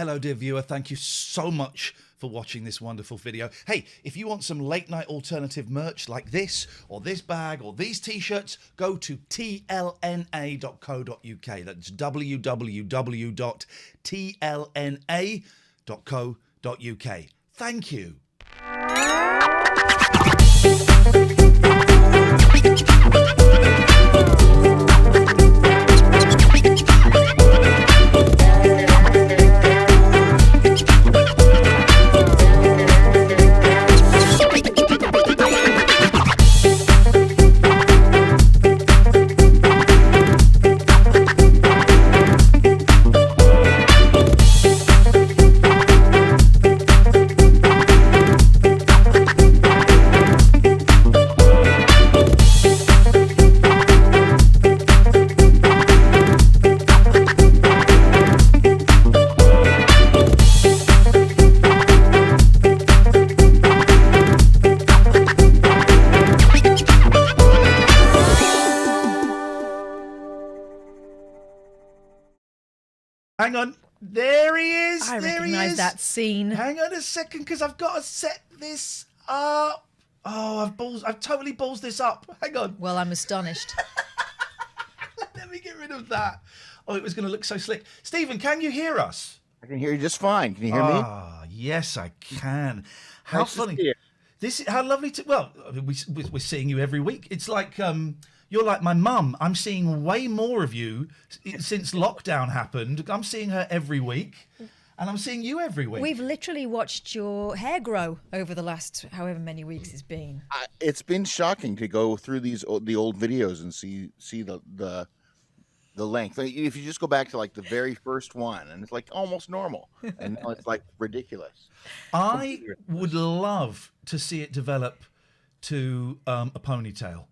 Hello, dear viewer. Thank you so much for watching this wonderful video. Hey, if you want some late night alternative merch like this, or this bag, or these t-shirts, go to tlna.co.uk. That's www.tlna.co.uk. Thank you. Hang on. There he is. I there he recognise is. that scene. Hang on a second, because I've got to set this up. Oh, I've totally balls this up. Hang on. Well, I'm astonished. Let me get rid of that. Oh, it was going to look so slick. Stephen, can you hear us? I can hear you just fine. Can you hear me? Ah, yes, I can. How Nice to funny. see you. This is how lovely to. Well, I mean, we're seeing you every week. It's like you're like my mum. I'm seeing way more of you since lockdown happened. I'm seeing her every week, and I'm seeing you every week. We've literally watched your hair grow over the last however many weeks it's been. It's been shocking to go through the old videos and see the length. Like, if you just go back to like the very first one, and it's like almost normal, and now it's like ridiculous. I would love to see it develop to a ponytail.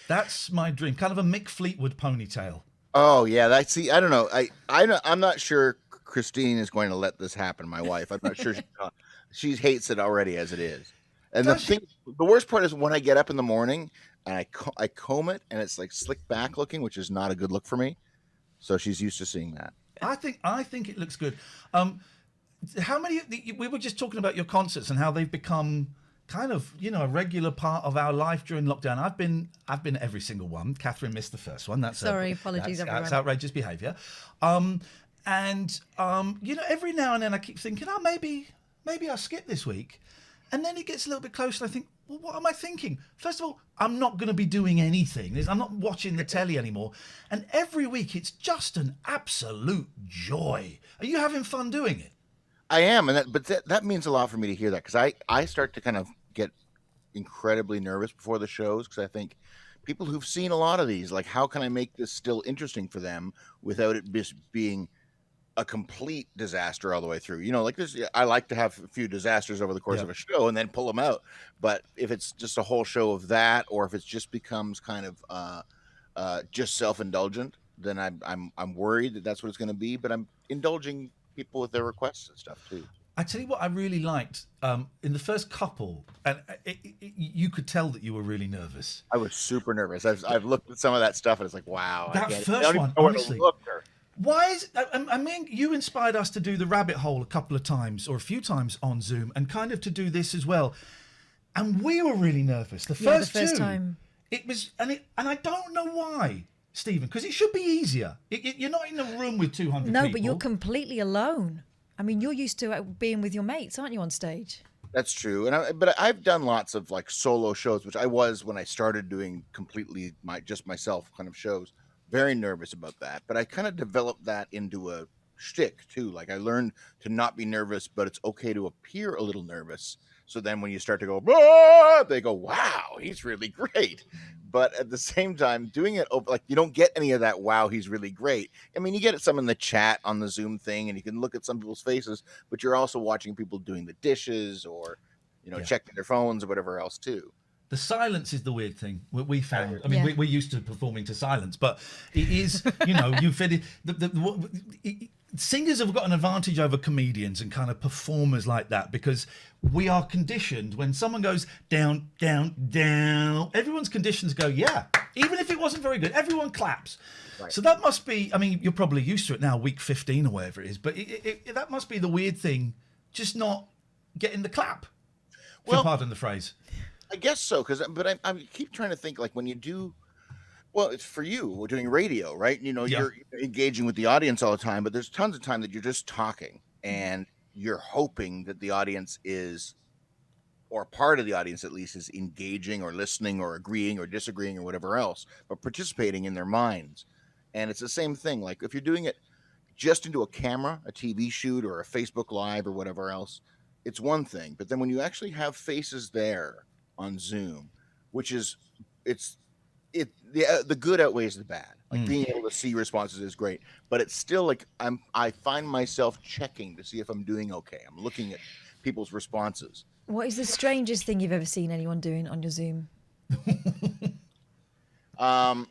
That's my dream, kind of a Mick Fleetwood ponytail. Oh yeah, I don't know. I'm not sure Christine is going to let this happen. My wife, I'm not sure she hates it already as it is. And the worst part is when I get up in the morning and I comb it and it's like slick back looking, which is not a good look for me. So she's used to seeing that. I think it looks good. How many? We were just talking about your concerts and how they've become kind of, a regular part of our life during lockdown. I've been at every single one. Catherine missed the first one. Apologies, everyone. That's outrageous behaviour. Every now and then I keep thinking, maybe I'll skip this week, and then it gets a little bit closer. And I think, well, what am I thinking? First of all, I'm not going to be doing anything. I'm not watching the telly anymore. And every week, it's just an absolute joy. Are you having fun doing it? I am, but that means a lot for me to hear that, because I start to kind of get incredibly nervous before the shows, because I think people who've seen a lot of these, like, how can I make this still interesting for them without it just being a complete disaster all the way through? Like I like to have a few disasters over the course of a show and then pull them out. But if it's just a whole show of that, or if it just becomes kind of just self-indulgent, then I'm worried that that's what it's going to be. But I'm indulging people with their requests and stuff too. I tell you what I really liked in the first couple, and you could tell that you were really nervous. I was super nervous. I've looked at some of that stuff and it's like, wow. That first one, honestly. Why is I mean, you inspired us to do the rabbit hole a couple of times or a few times on Zoom, and kind of to do this as well. And we were really nervous. The first time. It was, and I don't know why, Stephen, because it should be easier. You're not in a room with 200 people. No, but you're completely alone. I mean, you're used to being with your mates, aren't you, on stage? That's true. But I've done lots of like solo shows, which I was when I started doing completely just myself kind of shows. Very nervous about that. But I kind of developed that into a shtick too. Like I learned to not be nervous, but it's okay to appear a little nervous. So then when you start to go, "Ah!" they go, wow, he's really great. But at the same time, doing it, like you don't get any of that, wow, he's really great. I mean, you get some in the chat on the Zoom thing, and you can look at some people's faces, but you're also watching people doing the dishes or, checking their phones or whatever else too. The silence is the weird thing we found. I mean, Yeah. we're used to performing to silence, but it is, you fit it. Singers have got an advantage over comedians and kind of performers like that because we are conditioned when someone goes down, down, down. Everyone's conditioned to go, yeah. Even if it wasn't very good, everyone claps. Right. So that must be. I mean, you're probably used to it now, week 15 or whatever it is. But that must be the weird thing, just not getting the clap. Well, Pardon the phrase. I guess so, but I keep trying to think like when you do. Well, it's for you. We're doing radio, right? Yeah. You're engaging with the audience all the time, but there's tons of time that you're just talking and you're hoping that the audience is, or part of the audience at least, is engaging or listening or agreeing or disagreeing or whatever else, but participating in their minds. And it's the same thing. Like if you're doing it just into a camera, a TV shoot or a Facebook Live or whatever else, it's one thing. But then when you actually have faces there on Zoom, which is, the good outweighs the bad. Like being able to see responses is great, but it's still like I find myself checking to see if I'm doing okay. I'm looking at people's responses. What is the strangest thing you've ever seen anyone doing on your Zoom? Well,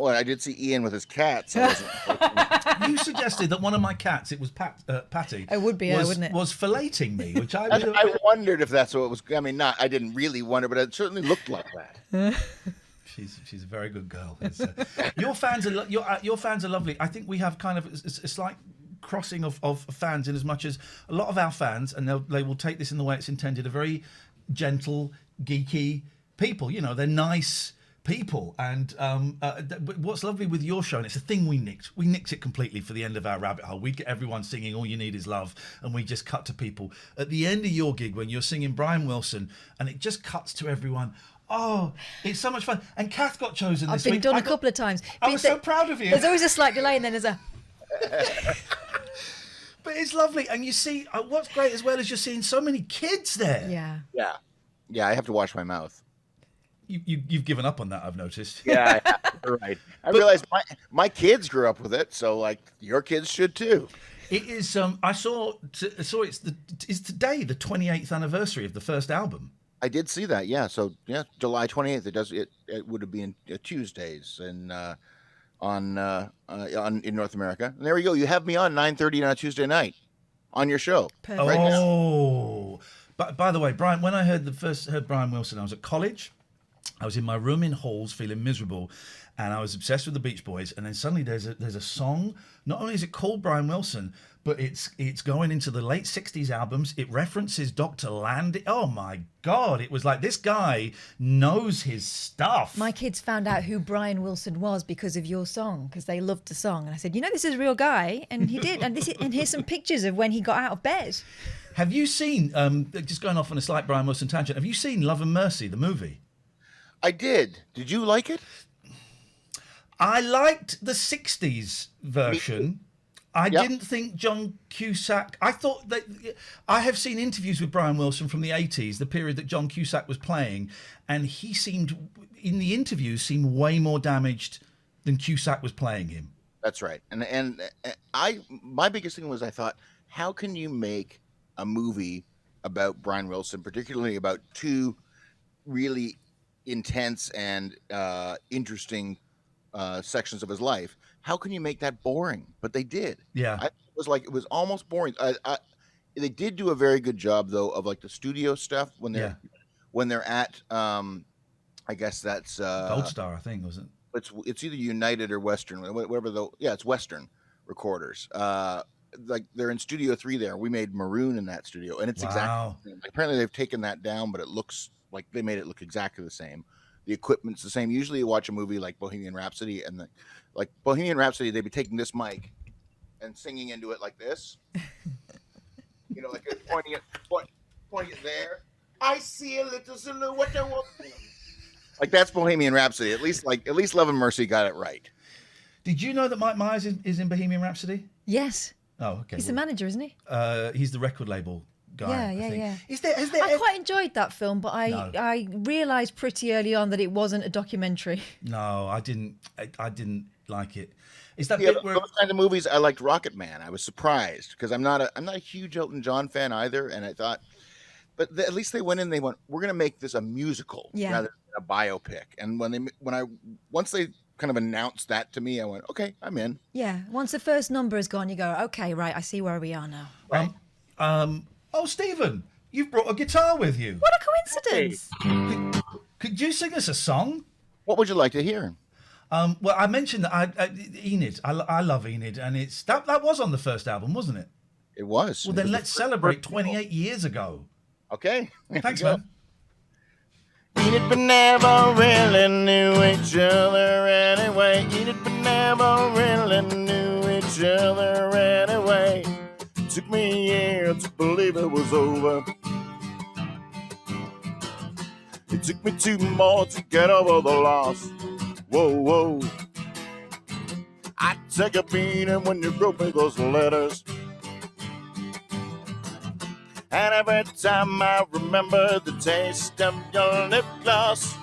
I did see Iain with his cat. So You suggested that one of my cats, it was Patty. It would be, wouldn't it? Was filleting me, which I wondered if that's what it was. I mean, I didn't really wonder, but it certainly looked like that. She's a very good girl. Your fans are your fans are lovely. I think we have kind of a slight crossing of fans in as much as a lot of our fans, and they will take this in the way it's intended, are very gentle, geeky people. They're nice people, and what's lovely with your show, and it's a thing we nicked it completely for the end of our rabbit hole. We get everyone singing All You Need Is Love, and we just cut to people at the end of your gig when you're singing Brian Wilson, and it just cuts to everyone. Oh, it's so much fun. And Kath got chosen this week. I've been done a couple of times. I was so proud of you. There's always a slight delay, and then there's a... But it's lovely, and you see what's great as well is you're seeing so many kids there. Yeah. I have to wash my mouth. You've given up on that, I've noticed. Yeah, you're right. I realized my kids grew up with it, so like your kids should too. It is. I saw it's today the 28th anniversary of the first album. I did see that. Yeah. So yeah, July 28th. It would have been Tuesdays and in North America. And there we go. You have me on 9:30 on a Tuesday night on your show. Perfect. Right now. Oh, but by the way, Brian, when I heard Brian Wilson, I was at college. I was in my room in halls feeling miserable, and I was obsessed with the Beach Boys. And then suddenly there's a song. Not only is it called Brian Wilson, but it's going into the late 60s albums. It references Dr. Landy. Oh my God. It was like, this guy knows his stuff. My kids found out who Brian Wilson was because of your song, because they loved the song. And I said, this is a real guy. And he did. And here's some pictures of when he got out of bed. Have you seen, just going off on a slight Brian Wilson tangent, have you seen Love and Mercy, the movie? I did. Did you like it? I liked the 60s version. I didn't think John Cusack... I thought that... I have seen interviews with Brian Wilson from the 80s, the period that John Cusack was playing, and he seemed, in the interviews, way more damaged than Cusack was playing him. That's right. And my biggest thing was I thought, how can you make a movie about Brian Wilson, particularly about two really intense and interesting sections of his life? How can you make that boring? But they did. Yeah. It was almost boring. They did do a very good job though of like the studio stuff when they're at I guess that's Gold Star, I think, was it? It's either United or Western, whatever though. Yeah, it's Western Recorders. Like they're in Studio 3 there. We made Maroon in that studio, and it's exactly the same. Apparently they've taken that down, but it looks like they made it look exactly the same. The equipment's the same. Usually you watch a movie like Bohemian Rhapsody, and like Bohemian Rhapsody, they'd be taking this mic and singing into it like this. Like pointing it there. I see a little silhouette. Like that's Bohemian Rhapsody. At least Love and Mercy got it right. Did you know that Mike Myers is in Bohemian Rhapsody? Yes. Oh, okay. He's the manager, isn't he? He's the record label guy. Yeah. Has there I quite enjoyed that film, but I realised pretty early on that it wasn't a documentary. No, I didn't like it. Is that bit where those kinds of movies? I liked Rocket Man. I was surprised because I'm not a huge Elton John fan either, and I thought but at least they went in. They went, we're going to make this a musical rather than a biopic. And once they kind of announced that to me, I went, okay, I'm in. Yeah. Once the first number is gone, you go, okay, right, I see where we are now. Right. Oh, Stephen, you've brought a guitar with you. What a coincidence! Could you sing us a song? What would you like to hear? Well, I mentioned that Enid. I love Enid, and it's that was on the first album, wasn't it? It was. Well, then let's celebrate 28 years ago. Okay. Thanks, man. Enid but never really knew each other anyway. Enid but never really knew each other anyway. It took me a year to believe it was over. It took me 2 more to get over the loss. Whoa, whoa. I take a beating when you wrote me those letters. And every time I remember the taste of your lip gloss.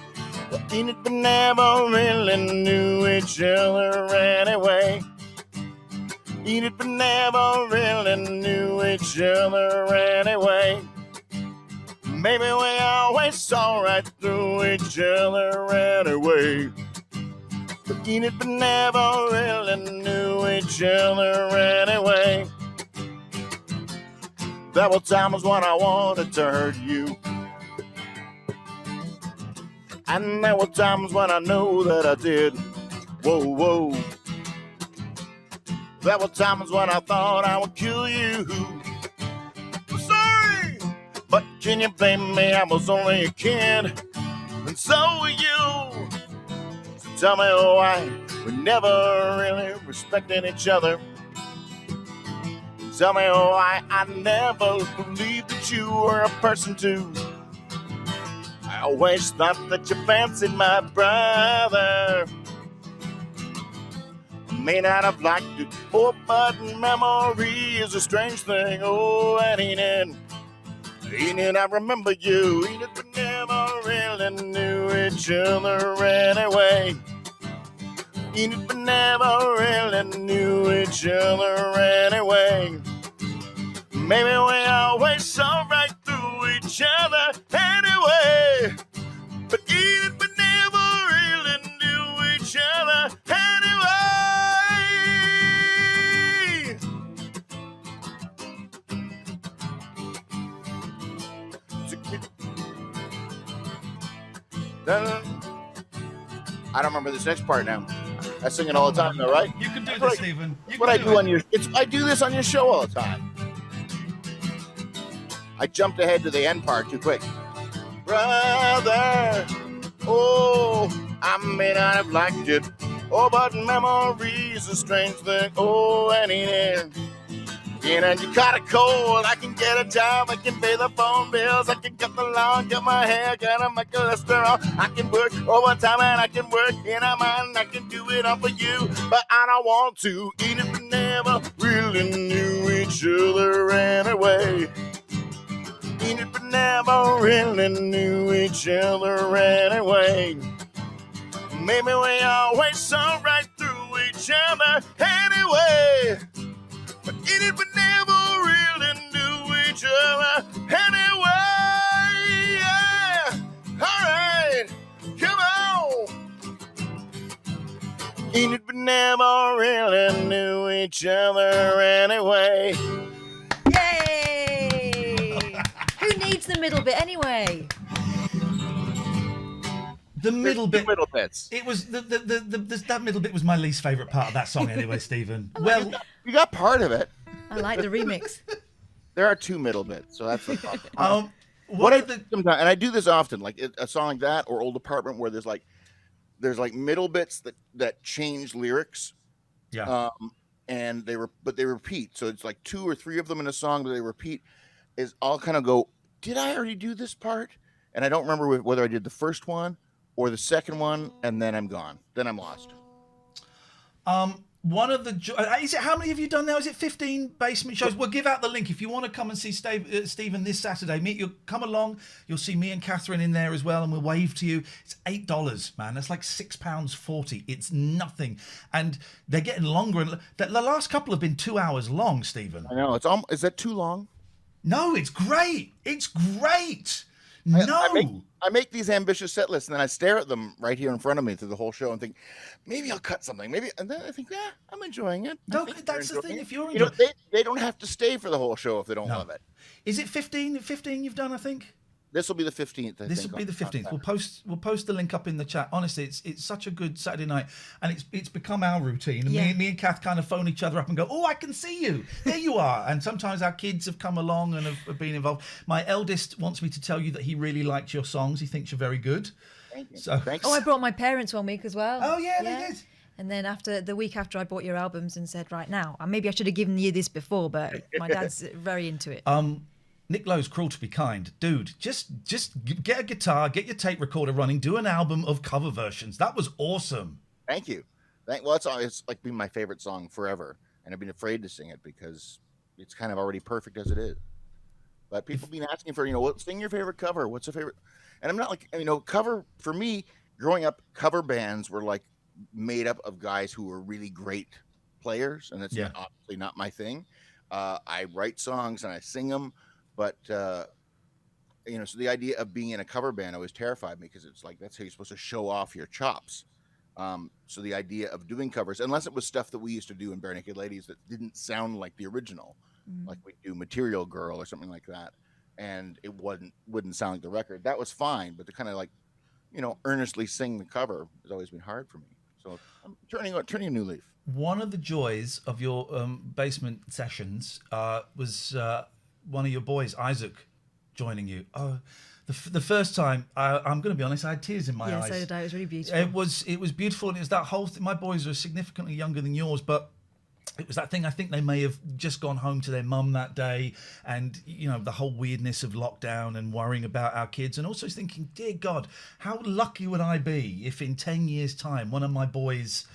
Well, Enid but never really knew each other anyway. Enid but never really knew each other anyway. Maybe we always saw right through each other anyway. But Enid but never really knew each other anyway. There were times when I wanted to hurt you, and there were times when I knew that I did. Whoa, whoa. There were times when I thought I would kill you. I'm sorry, but can you blame me? I was only a kid, and so were you. So tell me why we never really respected each other. Tell me why I never believed that you were a person too. I always thought that you fancied my brother. I may not have liked it, oh, but memory is a strange thing. Oh, and Enid, I remember you. Enid, but never really knew each other anyway. Enid, but never really knew each other anyway. Maybe we always saw right through each other anyway. But Enid, but never really knew each other anyway. I don't remember this next part now. I sing it all the time, though, right? You can do this, Stephen. What I do on your, I do this on your show all the time. I jumped ahead to the end part too quick. Brother, oh, I may not have liked it. Oh, but memory's a strange thing. Oh, and Enid, you caught a cold. I can get a job. I can pay the phone bills. I can cut the lawn, get my hair, get my cholesterol. I can work overtime and I can work in a mine. I can do it all for you, but I don't want to. Enid never really knew each other anyway. Enid but never really knew each other anyway. Maybe we always saw right through each other anyway. But Enid but never really knew each other anyway. Yeah. All right, come on. Enid but never really knew each other anyway. Yay! Who needs the middle bit anyway? The middle bit. The middle bits. It was that middle bit was my least favourite part of that song, anyway, Stephen. Well, you got part of it. I like the remix. There are 2 middle bits, so that's the problem. sometimes, and I do this often, like a song like that or Old Apartment, where there's like middle bits that change lyrics. Yeah. And they repeat. So it's like 2 or 3 of them in a song, but they repeat. Is I'll kind of go, did I already do this part? And I don't remember whether I did the first one or the second one, and then I'm gone. Then I'm lost. One of the is it how many have you done now? Is it 15 basement shows? We'll give out the link if you want to come and see Stephen this Saturday. You'll come along. You'll see me and Katherine in there as well, and we'll wave to you. It's $8, man. That's like £6.40. It's nothing, and they're getting longer. And the last couple have been 2 hours long, Stephen. I know. Is that too long? No, it's great. It's great. No. I make these ambitious set lists, and then I stare at them right here in front of me through the whole show and think, maybe I'll cut something. Maybe, and then I think, yeah, I'm enjoying it. No, that's the thing. It. If you're You know, enjoying, they don't have to stay for the whole show if they don't love it. Is it 15? 15 you've done, I think. This will be the 15th. This will be the 15th. We'll post the link up in the chat. Honestly, it's such a good Saturday night, and it's become our routine. And me and Kath kind of phone each other up and go, "Oh, I can see you. There you are." And sometimes our kids have come along and have been involved. My eldest wants me to tell you that he really liked your songs. He thinks you're very good. Thank you. So, thanks. Oh, I brought my parents 1 week as well. Oh yeah, they did. And then the week after I bought your albums and said, right now, maybe I should have given you this before, but my dad's very into it. Nick Lowe's Cruel to Be Kind. Dude, just get a guitar, get your tape recorder running, do an album of cover versions. That was awesome. Thank you. Well, it's like been my favorite song forever, and I've been afraid to sing it because it's kind of already perfect as it is. But people have been asking for, sing your favorite cover. What's a favorite? And I'm not like, cover, for me, growing up, cover bands were like made up of guys who were really great players, and that's obviously not my thing. I write songs and I sing them. But, so the idea of being in a cover band always terrified me because it's like, that's how you're supposed to show off your chops. So the idea of doing covers, unless it was stuff that we used to do in Barenaked Ladies that didn't sound like the original, like we do Material Girl or something like that, and it wouldn't sound like the record, that was fine. But to kind of like, earnestly sing the cover has always been hard for me. So I'm turning a new leaf. One of the joys of your basement sessions was... one of your boys, Isaac, joining you. Oh, the first time, I'm going to be honest, I had tears in my eyes. Yeah, so did I. It was really beautiful. It was beautiful, and it was that whole thing. My boys are significantly younger than yours, but it was that thing. I think they may have just gone home to their mum that day, and the whole weirdness of lockdown and worrying about our kids, and also thinking, dear God, how lucky would I be if in 10 years' time one of my boys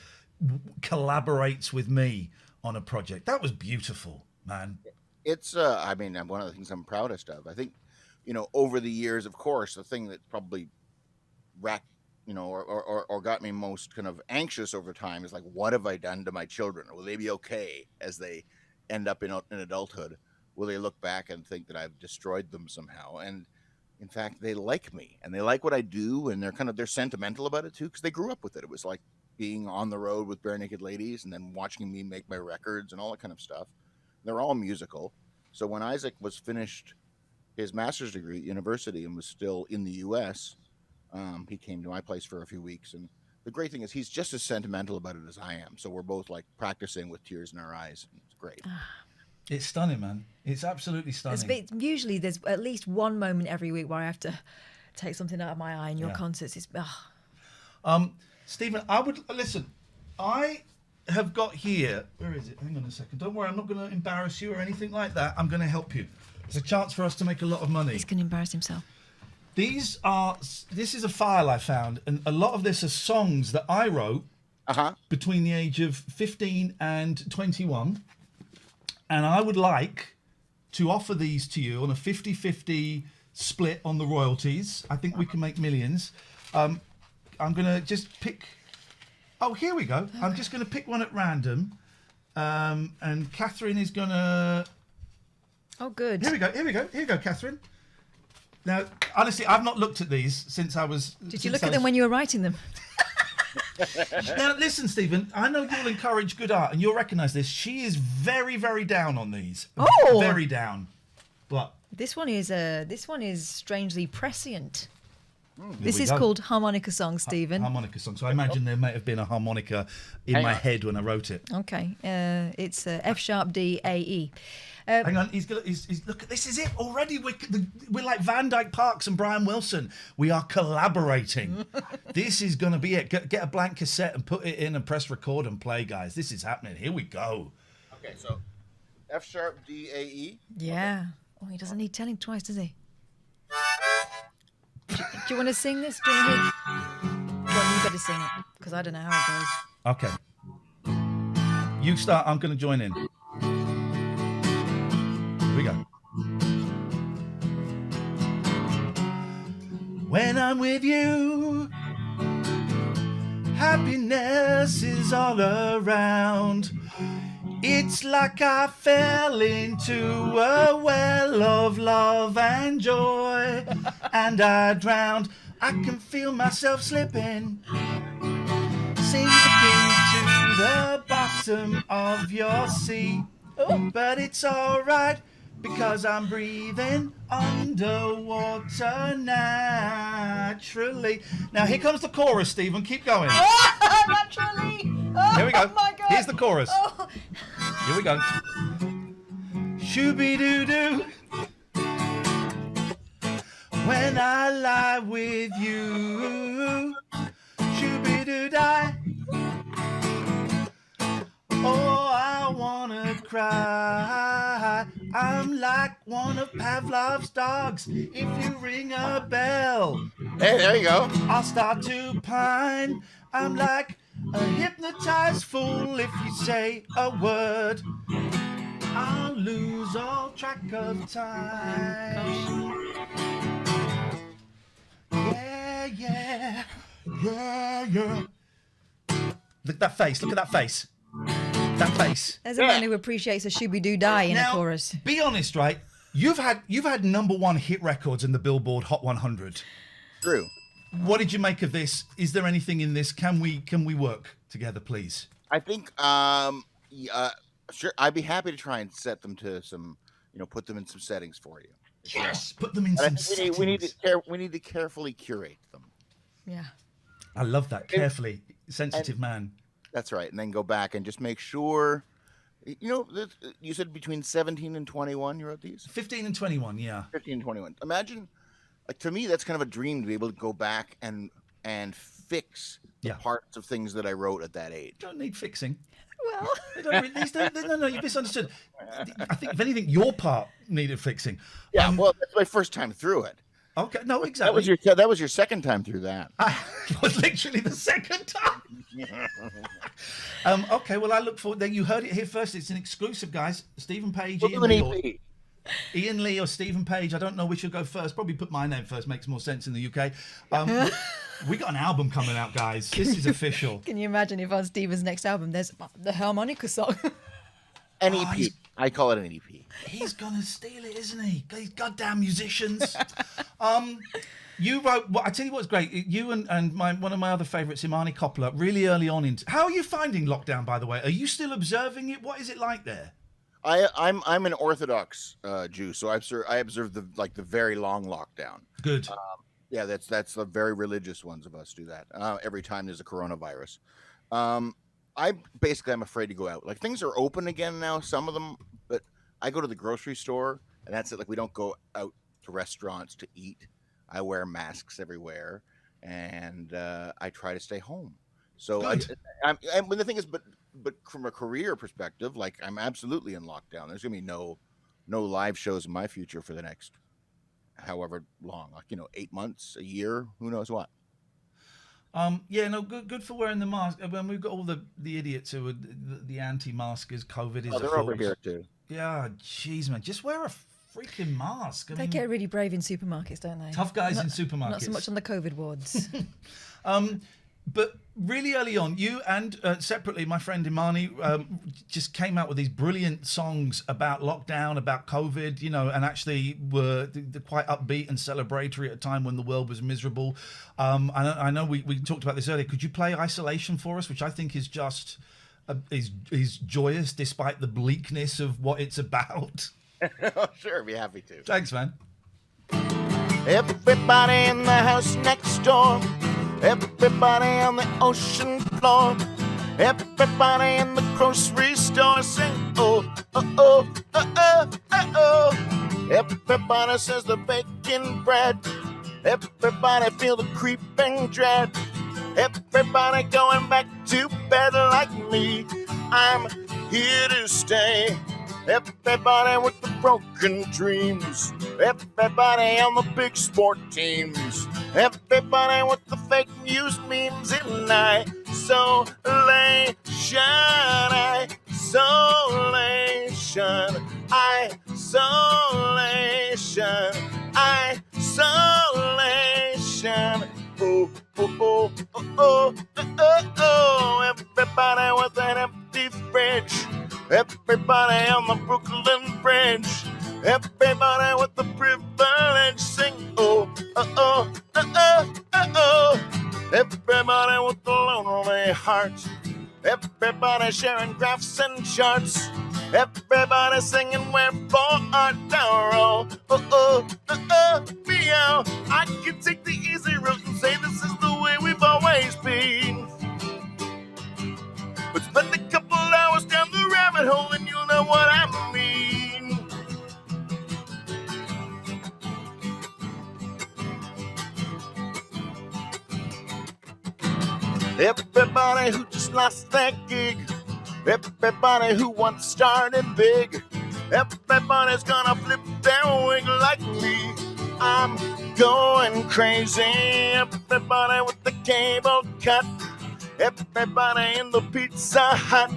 collaborates with me on a project. That was beautiful, man. It's, one of the things I'm proudest of. I think, over the years, of course, the thing that probably racked, or got me most kind of anxious over time is like, what have I done to my children? Will they be okay as they end up in adulthood? Will they look back and think that I've destroyed them somehow? And in fact, they like me and they like what I do, and they're sentimental about it too, because they grew up with it. It was like being on the road with Barenaked Ladies and then watching me make my records and all that kind of stuff. They're all musical. So when Isaac was finished his master's degree at university and was still in the U.S., he came to my place for a few weeks. And the great thing is he's just as sentimental about it as I am. So we're both like practicing with tears in our eyes. It's great. It's stunning, man. It's absolutely stunning. Usually there's at least one moment every week where I have to take something out of my eye, and your concerts is... Stephen, I have got here, where is it? Hang on a second. Don't worry, I'm not going to embarrass you or anything like that. I'm going to help you. It's a chance for us to make a lot of money. He's going to embarrass himself. This is a file I found, and a lot of this are songs that I wrote between the age of 15 and 21. And I would like to offer these to you on a 50-50 split on the royalties. I think we can make millions. I'm going to just pick... Oh, here we go. Okay. I'm just going to pick one at random. And Katherine is going to... Oh, good. Here we go. Here you go, Katherine. Now, honestly, I've not looked at these since I was... Did you look at them when you were writing them? Now, listen, Stephen, I know you'll encourage good art, and you'll recognise this. She is very, very down on these. Oh! Very down. What? This one is strangely prescient. This is called Harmonica Song, Stephen. Harmonica Song. So I imagine there may have been a harmonica in my head when I wrote it. Okay. It's F sharp D A E. Hang on. He's look. This is it already. We're like Van Dyke Parks and Brian Wilson. We are collaborating. This is going to be it. Get a blank cassette and put it in and press record and play, guys. This is happening. Here we go. Okay. So F sharp D A E. Yeah. Oh, he doesn't need telling twice, does he? Do you want to sing this? Do you want to hear? Well, you better sing it, because I don't know how it goes. Okay. You start. I'm going to join in. Here we go. When I'm with you, happiness is all around. It's like I fell into a well of love and joy, and I drowned. I can feel myself slipping, sinking to the bottom of your sea. But it's alright, because I'm breathing underwater naturally. Now here comes the chorus, Stephen. Keep going. Naturally. Oh, Here we go. Oh my God. Here's the chorus. Oh. Here we go. Shooby-doo-doo. When I lie with you. Shooby-doo-die. Oh, I wanna cry. I'm like one of Pavlov's dogs. If you ring a bell, Hey, there you go. I'll start to pine. I'm like a hypnotized fool. If you say a word, I'll lose all track of time. Yeah, yeah, yeah, yeah. Look at that face. Look at that face. That face. There's a man who appreciates a shooby-doo-die in Now, a chorus. be honest, right? You've had #1 hit records in the Billboard Hot 100. True. What did you make of this? Is there anything in this? Can we work together, please? I think, sure, I'd be happy to try and set them to some, put them in some settings for you. Yes, put them in But I some think settings. we need to carefully curate them. Yeah. I love that. Carefully, sensitive man. That's right, and then go back and just make sure. You said between 17 and 21 you wrote these? 15 and 21, yeah. 15 and 21. Imagine, like, to me, that's kind of a dream to be able to go back and fix the parts of things that I wrote at that age. Don't need fixing. Well, No, you misunderstood. I think, if anything, your part needed fixing. Yeah, well, that's my first time through it. Okay, no, exactly. That was your second time through that. It was literally the second time. Okay, well, I look forward. Then you heard it here first. It's an exclusive, guys. Stephen Page, We'll Ian do an Lee, EP. Ian Lee or Stephen Page. I don't know which should go first. Probably put my name first. Makes more sense in the UK. We got an album coming out, guys. This is official. can you imagine if on Stephen's next album there's the harmonica song? An EP. I call it an EP. He's gonna steal it, isn't he? These goddamn musicians. You wrote. Well, I tell you what's great. You and one of my other favourites, Imani Coppola, really early on into. How are you finding lockdown, by the way? Are you still observing it? What is it like there? I'm an Orthodox Jew, so I observe the very long lockdown. Good. Yeah, that's the very religious ones of us do that every time there's a coronavirus. I'm afraid to go out. Like, things are open again now, some of them, but I go to the grocery store and that's it. Like, we don't go out to restaurants to eat. I wear masks everywhere, and I try to stay home. So but the thing is, but from a career perspective, like, I'm absolutely in lockdown. There's gonna be no live shows in my future for the next however long, 8 months, a year, who knows what. Good for wearing the mask. When we've got all the idiots who are the anti-maskers, COVID is. Oh, they're over here too. Yeah, jeez, man, just wear a freaking mask. They get really brave in supermarkets, don't they? Tough guys in supermarkets. Not so much on the COVID wards. But really early on, you and separately, my friend Imani just came out with these brilliant songs about lockdown, about COVID, and actually were quite upbeat and celebratory at a time when the world was miserable. I know we talked about this earlier. Could you play Isolation for us, which I think is just is joyous despite the bleakness of what it's about? Sure, I'd be happy to. Thanks, man. Everybody in the house next door. Everybody on the ocean floor. Everybody in the grocery store sing, oh, oh, oh, oh, oh, oh, oh. Everybody says they're baking bread. Everybody feel the creeping dread. Everybody going back to bed like me. I'm here to stay. Everybody with the broken dreams. Everybody on the big sport teams. Everybody with the fake news memes in isolation. Isolation. Isolation. Isolation. Oh, oh, oh, oh, oh, oh, oh. Everybody with an empty fridge. Everybody on the Brooklyn Bridge. Everybody with the privilege sing. Oh, oh, oh, oh, oh, oh, oh. Everybody with the lonely heart. Everybody sharing graphs and charts. Everybody singing wherefore art thou? Oh, oh, oh, oh, oh, meow. I can take the easy route and say this is the way we've always been. But spend a couple hours down the rabbit hole and you'll know what I mean. Everybody who just lost their gig. Everybody who once started big. Everybody's gonna flip their wig like me. I'm going crazy. Everybody with the cable cut. Everybody in the Pizza Hut.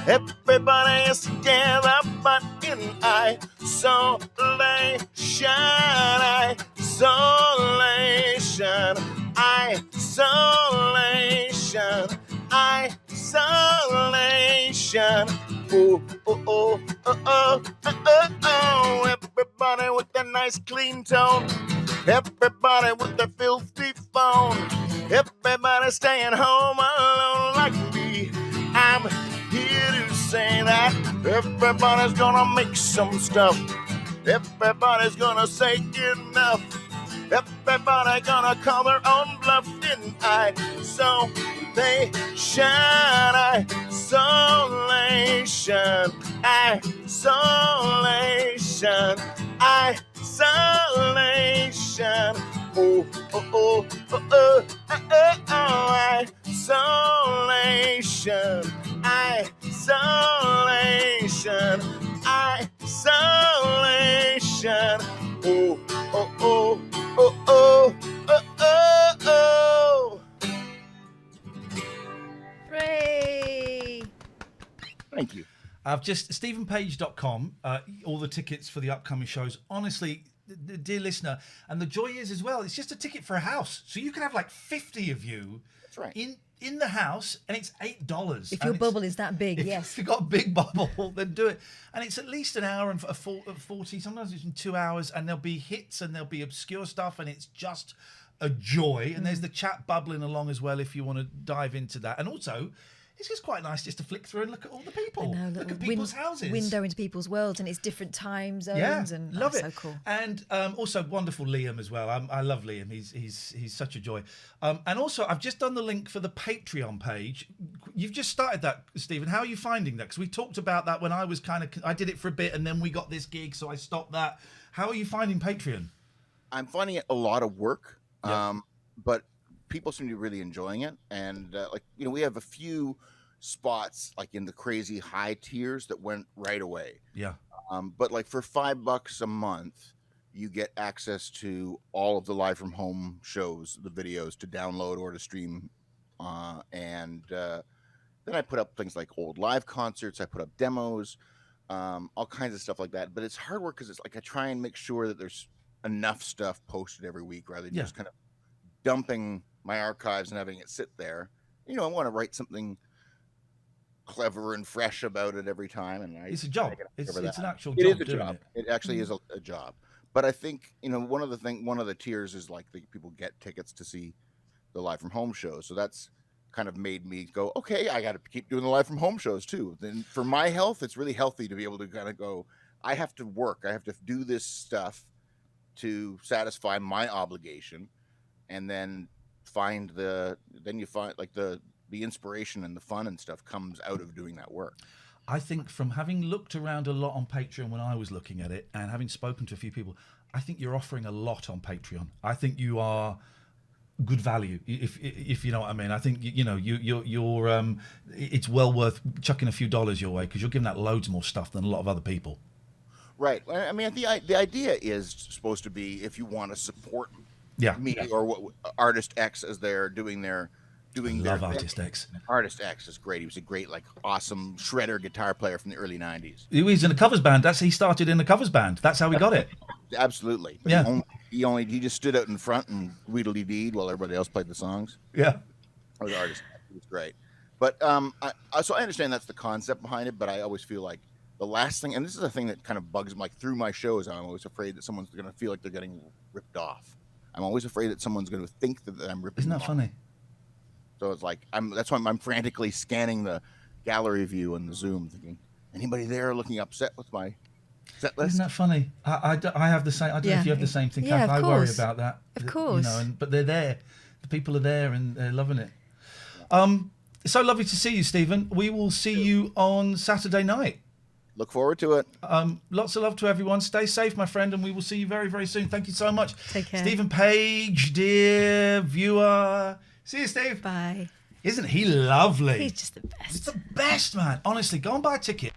Everybody is together but in isolation. Isolation. Isolation. Isolation. Oh, oh, oh, oh, oh, oh, oh. Everybody with a nice clean tone. Everybody with their filthy phone. Everybody staying home alone like me. I'm here to say that everybody's gonna make some stuff. Everybody's gonna say enough. Everybody gonna call their own bluff in isolation. Isolation. Isolation. Isolation. Oh, oh, oh, oh, oh, oh, oh, isolation. Isolation. Isolation. Oh, oh, oh, oh, oh, oh, oh, oh. Hooray! Thank you. I've just stephenpage.com, all the tickets for the upcoming shows. Honestly, dear listener, and the joy is as well, it's just a ticket for a house. So you can have like 50 of you. That's right. In the house, and it's $8. If your bubble is that big, yes. If you've got a big bubble, then do it. And it's at least an hour and 40, sometimes it's 2 hours, and there'll be hits and there'll be obscure stuff, and it's just a joy. And there's the chat bubbling along as well if you want to dive into that. And also, it's just quite nice just to flick through and look at all the people. Look at people's houses. Window into people's worlds, and it's different time zones. And love it. So cool. And also wonderful Liam as well. I love Liam. He's such a joy. And also, I've just done the link for the Patreon page. You've just started that, Stephen. How are you finding that? Because we talked about that when I was I did it for a bit, and then we got this gig, so I stopped that. How are you finding Patreon? I'm finding it a lot of work, Yeah. but people seem to be really enjoying it. And we have a few spots like in the crazy high tiers that went right away. Yeah. But like for $5 a month, you get access to all of the live from home shows, the videos to download or to stream. And then I put up things like old live concerts. I put up demos, all kinds of stuff like that. But it's hard work because it's like I try and make sure that there's enough stuff posted every week rather than just kind of dumping my archives and having it sit there. I want to write something clever and fresh about it every time, and it's a job. It's an actual job. It is a job. It actually is a job. But I think one of the tiers is like people get tickets to see the live from home shows. So that's kind of made me go, okay, I got to keep doing the live from home shows too. Then for my health, it's really healthy to be able to kind of go, I have to work. I have to do this stuff to satisfy my obligation, and then you find like the inspiration and the fun and stuff comes out of doing that work. I think from having looked around a lot on Patreon when I was looking at it and having spoken to a few people, I think you're offering a lot on Patreon. I think you are good value, if you know what I mean. I think you're it's well worth chucking a few dollars your way because you're giving out loads more stuff than a lot of other people. Right. I mean, the idea is supposed to be if you want to support me or what Artist X as they're doing their. Love Artist X. Artist X is great. He was a great, awesome shredder guitar player from the early '90s. He was in a covers band. He started in a covers band. That's how he got it. Absolutely. But he just stood out in front and wheedly deed while everybody else played the songs. Yeah. Or the Artist X. He was great. But so I understand that's the concept behind it, but I always feel like the last thing, and this is a thing that kind of bugs me, like through my shows, I'm always afraid that someone's going to feel like they're getting ripped off. I'm always afraid that someone's going to think that I'm ripping Isn't them that off. funny? So it's like that's why I'm frantically scanning the gallery view on the Zoom, thinking, anybody there looking upset with my set list? Isn't that funny? I have the same. I don't know if you have the same thing. Yeah, Kath. of I worry course. about that. Of You course. know, but they're there. The people are there and they're loving it. It's so lovely to see you, Stephen. We will see you on Saturday night. Look forward to it. Lots of love to everyone. Stay safe, my friend, and we will see you very, very soon. Thank you so much. Take care. Stephen Page, dear viewer. See you, Steve. Bye. Isn't he lovely? He's just the He's best. the best, man. Honestly, go and buy a ticket.